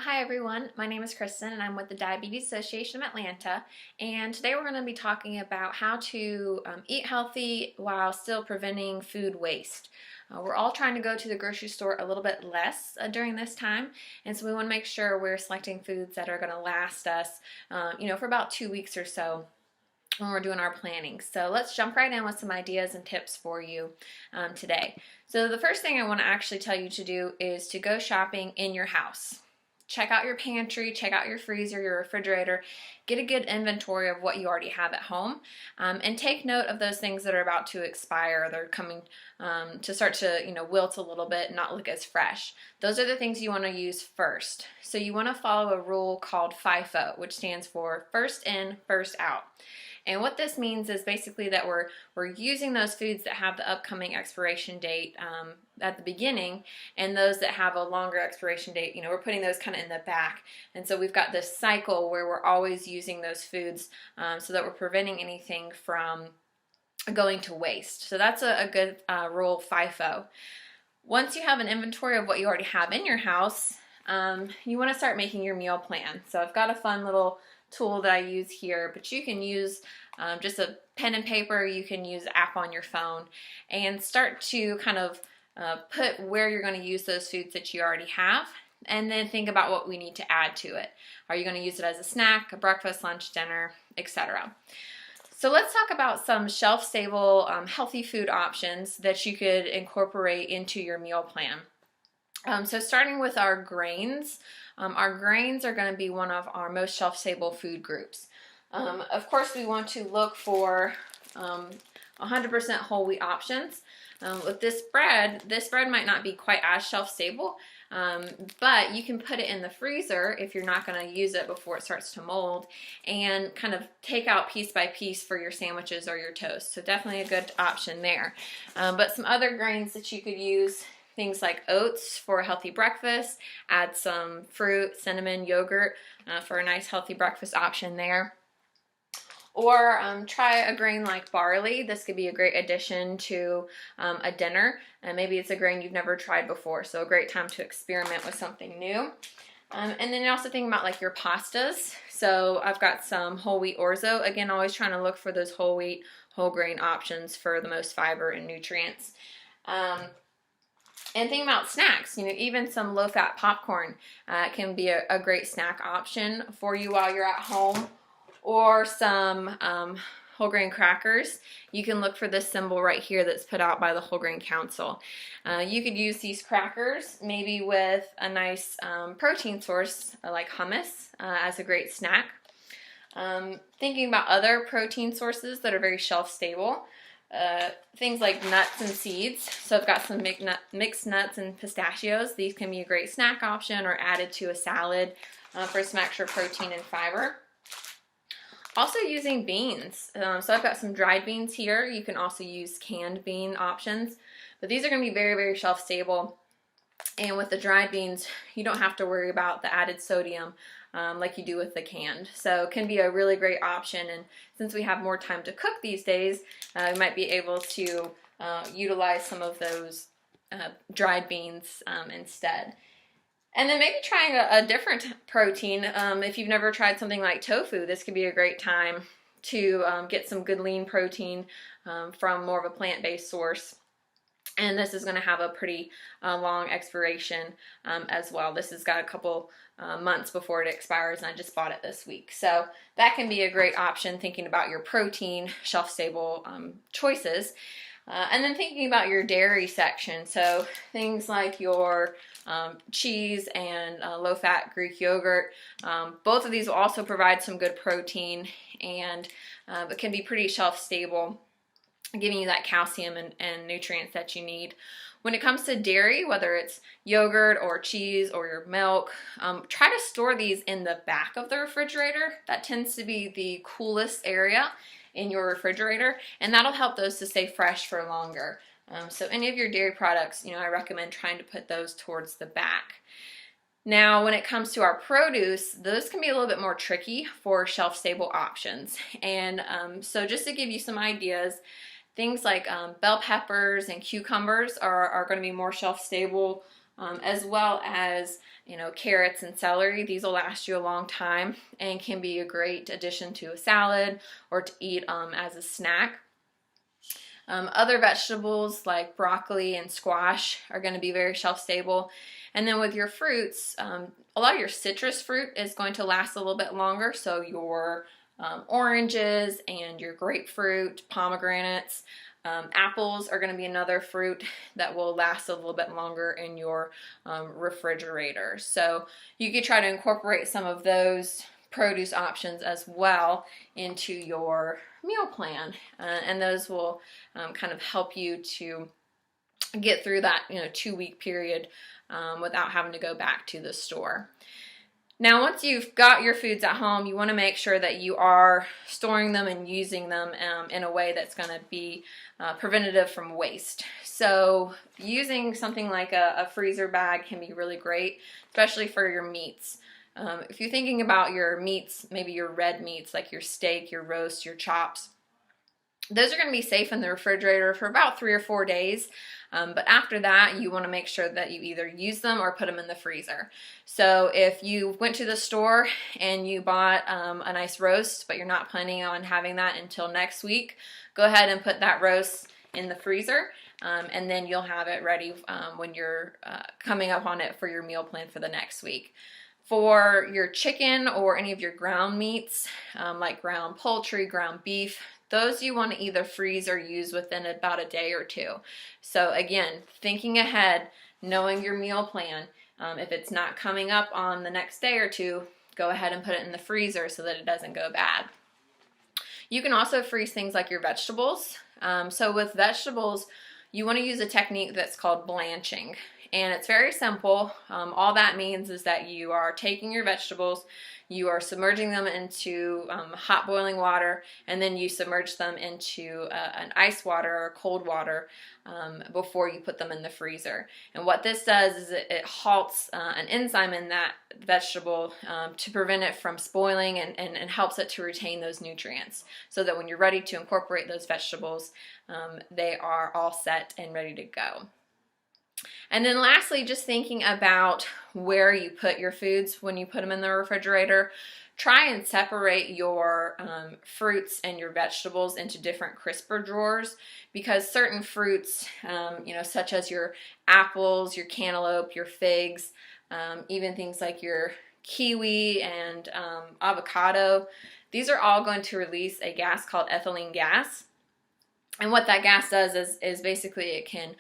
Hi everyone, my name is Kristen and I'm with the Diabetes Association of Atlanta, and today we're going to be talking about how to eat healthy while still preventing food waste. We're all trying to go to the grocery store a little bit less during this time, and so we want to make sure we're selecting foods that are going to last us for about 2 weeks or so when we're doing our planning. So let's jump right in with some ideas and tips for you today. So the first thing I want to actually tell you to do is to go shopping in your house. Check out your pantry, check out your freezer, your refrigerator, get a good inventory of what you already have at home, and take note of those things that are about to expire. They're coming to start to wilt a little bit, not look as fresh. Those are the things you want to use first. So you want to follow a rule called FIFO, which stands for first in, first out. And what this means is basically that we're using those foods that have the upcoming expiration date at the beginning, and those that have a longer expiration date, we're putting those kind of in the back. And so we've got this cycle where we're always using those foods so that we're preventing anything from going to waste. So that's a good rule, FIFO. Once you have an inventory of what you already have in your house, you want to start making your meal plan. So I've got a fun little tool that I use here, but you can use just a pen and paper. You can use an app on your phone and start to kind of put where you're going to use those foods that you already have, and then think about what we need to add to it. Are you going to use it as a snack, a breakfast, lunch, dinner, etc.? So let's talk about some shelf-stable, healthy food options that you could incorporate into your meal plan. So starting with our grains are going to be one of our most shelf-stable food groups. Of course, we want to look for 100% whole wheat options. With this bread might not be quite as shelf-stable, but you can put it in the freezer if you're not going to use it before it starts to mold, and kind of take out piece by piece for your sandwiches or your toast. So definitely a good option there. But some other grains that you could use, things like oats for a healthy breakfast, add some fruit, cinnamon, yogurt for a nice healthy breakfast option there. Or try a grain like barley. This could be a great addition to a dinner, and maybe it's a grain you've never tried before, so a great time to experiment with something new. And then also think about like your pastas. So I've got some whole wheat orzo. Again, always trying to look for those whole wheat, whole grain options for the most fiber and nutrients. And think about snacks, even some low-fat popcorn can be a great snack option for you while you're at home. Or some whole grain crackers. You can look for this symbol right here that's put out by the Whole Grain Council. You could use these crackers maybe with a nice protein source like hummus as a great snack. Thinking about other protein sources that are very shelf-stable. Things like nuts and seeds. So I've got some mixed nuts and pistachios. These can be a great snack option or added to a salad for some extra protein and fiber. Also using beans. So I've got some dried beans here. You can also use canned bean options, but these are going to be very, very shelf stable. And with the dried beans, you don't have to worry about the added sodium like you do with the canned. So it can be a really great option. And since we have more time to cook these days, we might be able to utilize some of those dried beans instead. And then maybe trying a different protein. If you've never tried something like tofu, this could be a great time to get some good lean protein from more of a plant-based source. And this is going to have a pretty long expiration as well. This has got a couple months before it expires, and I just bought it this week. So that can be a great option, thinking about your protein, shelf-stable choices. And then thinking about your dairy section, so things like your cheese and low-fat Greek yogurt. Both of these will also provide some good protein, and it can be pretty shelf-stable, giving you that calcium and nutrients that you need. When it comes to dairy, whether it's yogurt or cheese or your milk, try to store these in the back of the refrigerator. That tends to be the coolest area in your refrigerator, and that'll help those to stay fresh for longer. So any of your dairy products, I recommend trying to put those towards the back. Now, when it comes to our produce, those can be a little bit more tricky for shelf-stable options. And so just to give you some ideas, things like bell peppers and cucumbers are going to be more shelf-stable as well as carrots and celery. These will last you a long time and can be a great addition to a salad or to eat as a snack. Other vegetables like broccoli and squash are going to be very shelf stable. And then with your fruits, a lot of your citrus fruit is going to last a little bit longer. So your oranges and your grapefruit, pomegranates, apples are going to be another fruit that will last a little bit longer in your refrigerator. So you could try to incorporate some of those produce options as well into your meal plan, and those will kind of help you to get through that 2-week period without having to go back to the store. Now, once you've got your foods at home, you want to make sure that you are storing them and using them in a way that's going to be preventative from waste. So using something like a freezer bag can be really great, especially for your meats. If you're thinking about your meats, maybe your red meats like your steak, your roast, your chops, those are going to be safe in the refrigerator for about 3 or 4 days. But after that, you want to make sure that you either use them or put them in the freezer. So if you went to the store and you bought a nice roast, but you're not planning on having that until next week, go ahead and put that roast in the freezer. And then you'll have it ready when you're coming up on it for your meal plan for the next week. For your chicken or any of your ground meats, like ground poultry, ground beef, those you want to either freeze or use within about a day or 2. So again, thinking ahead, knowing your meal plan, if it's not coming up on the next day or 2, go ahead and put it in the freezer so that it doesn't go bad. You can also freeze things like your vegetables. So with vegetables, you want to use a technique that's called blanching. And it's very simple. All that means is that you are taking your vegetables, you are submerging them into hot boiling water, and then you submerge them into an ice water or cold water before you put them in the freezer. And what this does is it halts an enzyme in that vegetable to prevent it from spoiling and helps it to retain those nutrients so that when you're ready to incorporate those vegetables, they are all set and ready to go. And then lastly, just thinking about where you put your foods when you put them in the refrigerator. Try and separate your fruits and your vegetables into different crisper drawers, because certain fruits, such as your apples, your cantaloupe, your figs, even things like your kiwi and avocado, these are all going to release a gas called ethylene gas. And what that gas does is basically it can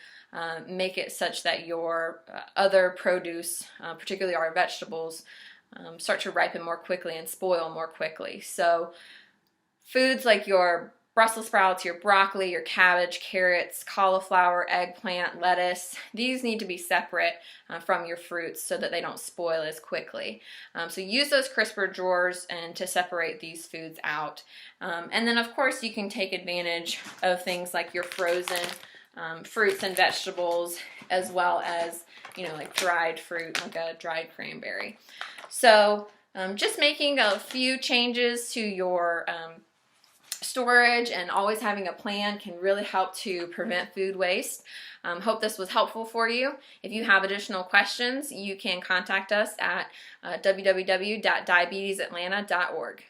make it such that your other produce, particularly our vegetables, start to ripen more quickly and spoil more quickly. So foods like your Brussels sprouts, your broccoli, your cabbage, carrots, cauliflower, eggplant, lettuce, these need to be separate from your fruits so that they don't spoil as quickly. So use those crisper drawers and to separate these foods out. And then of course you can take advantage of things like your frozen fruits and vegetables, as well as like dried fruit, like a dried cranberry. So just making a few changes to your storage and always having a plan can really help to prevent food waste. Hope this was helpful for you. If you have additional questions, you can contact us at www.diabetesAtlanta.org.